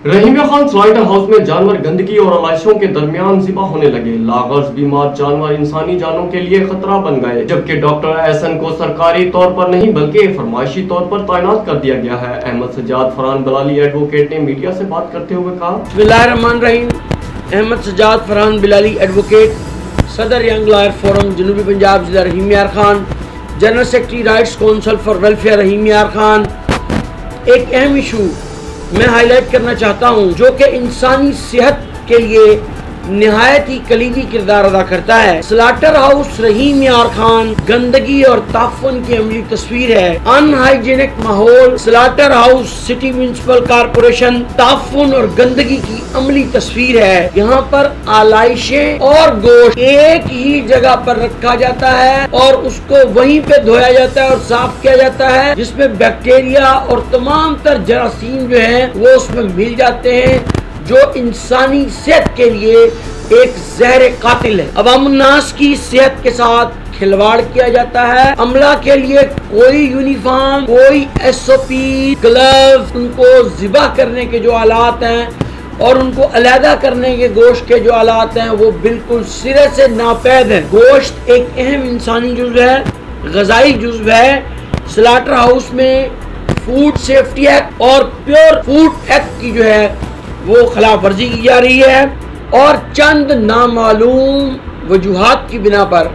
Rahimiya Khan स्लाइटर house में जानवर गंदगी और आलाइशों के दरमियान ज़िबा होने लगे। लागर्स बीमार जानवर इंसानी जानों के लिए खतरा बन गए, जबकि डॉक्टर एहसन को सरकारी तौर पर नहीं बल्कि फरमाइशी तौर पर तैनात कर दिया गया है। अहमद सज्जाद फरहान बिलाली एडवोकेट ने मीडिया से बात करते हुए कहा, बिस्मिल्लाहिर्रहमानिर्रहीम। अहमद सज्जाद फरहान बिलाली एडवोकेट, सदर यंग लॉयर फोरम जनूबी पंजाब जिला Rahimiya Khan, general secretary rights council for welfare Rahimiya Khan. एक अहम इशू मैं हाईलाइट करना चाहता हूं जो कि इंसानी सेहत के लिए निहायत ही कलीदी किरदार अदा करता है। स्लाटर हाउस रहीम यार खान गंदगी और ताफुन की अमली तस्वीर है। अनहाइजीनिक माहौल, slaughter house city municipal corporation, ताफुन और गंदगी की अमली तस्वीर है। यहाँ पर आलाइशें और गोश्त एक ही जगह पर रखा जाता है और उसको वहीं पे धोया जाता है और साफ किया जाता है, जिसमें बैक्टीरिया और तमाम तर जरासीम जो है वो उसमें मिल जाते हैं, जो इंसानी सेहत के लिए एक जहर कातिल है। अवामुन्नास की सेहत के साथ खिलवाड़ किया जाता है। अमला के लिए कोई यूनिफॉर्म, कोई SOP, ग्लव्स, उनको ज़िबा करने के जो आलात हैं और उनको अलहदा करने के गोश्त के जो आलात हैं वो बिल्कुल सिरे से नापैद हैं। गोश्त एक अहम इंसानी जुज़्व है, ग़िज़ाई जुज़्व है। स्लाटर हाउस में फूड सेफ्टी एक्ट और प्योर फूड एक्ट की जो है वो खिलाफ वर्जी की जा रही है और चंद नामालूम वजूहात की बिना पर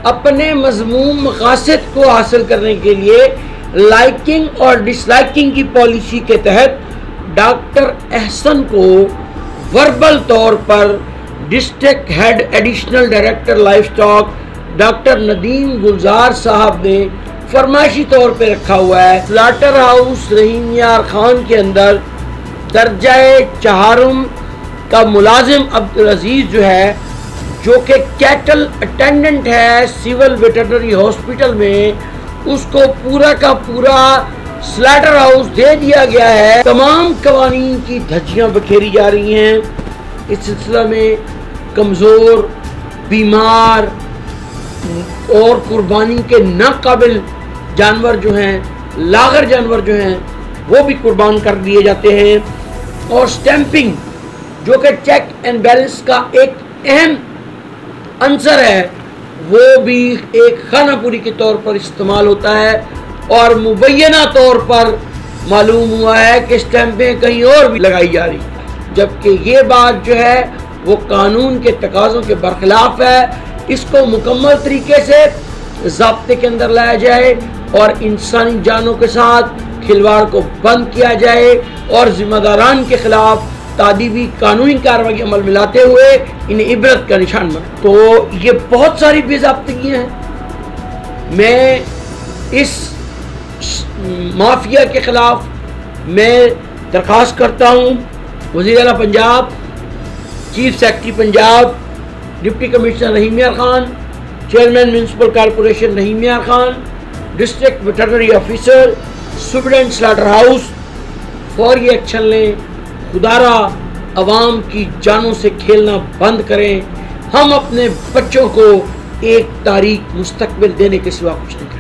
अपने मज़मूम मकासद को हासिल करने के लिए लाइकिंग और डिसलाइकिंग की पॉलिसी के तहत डॉक्टर एहसन को वर्बल तौर पर district head additional director livestock doctor Nadeem Gulzar sahab ने फरमाइशी तौर पर रखा हुआ है। स्लाटर हाउस रहीमिया खान के अंदर दर्जाए चहारुम का मुलाजिम अब्दुल अजीज जो है, जो कि कैटल अटेंडेंट है सिविल वेटरनरी हॉस्पिटल में, उसको पूरा का पूरा स्लाटर हाउस दे दिया गया है। तमाम कवानीन की धज्जियां बखेरी जा रही हैं। इस सिलसिला में कमज़ोर, बीमार और कुर्बानी के नाकाबिल जानवर जो हैं, लागर जानवर जो हैं, वो भी कुर्बान कर दिए जाते हैं। और स्टैंपिंग जो कि चेक एंड बैलेंस का एक अहम अंसर है, वो भी एक खानापुरी के तौर पर इस्तेमाल होता है और मुबैना तौर पर मालूम हुआ है कि स्टैंपें कहीं और भी लगाई जा रही, जबकि ये बात जो है वो कानून के तकाज़ों के बरखिलाफ है। इसको मुकम्मल तरीके से ज़ाब्ते के अंदर लाया जाए और इंसानी जानों के साथ खिलवाड़ को बंद किया जाए और जिम्मेदारान के खिलाफ तादीबी कानूनी कार्रवाई अमल में लाते हुए इन्हें इबरत का निशान बने। तो ये बहुत सारी बेज़ाब्तियाँ हैं। मैं इस माफिया के खिलाफ मैं दरख्वास्त करता हूँ वज़ीर आला Punjab, chief secretary Punjab, deputy commissioner Rahimiya Khan, chairman municipal corporation Rahimiya Khan, district veterinary officer, superintendent slaughter house फौरी एक्शन लें। खुदारा अवाम की जानों से खेलना बंद करें। हम अपने बच्चों को एक तारीख मुस्तकबिल देने के सिवा कुछ नहीं।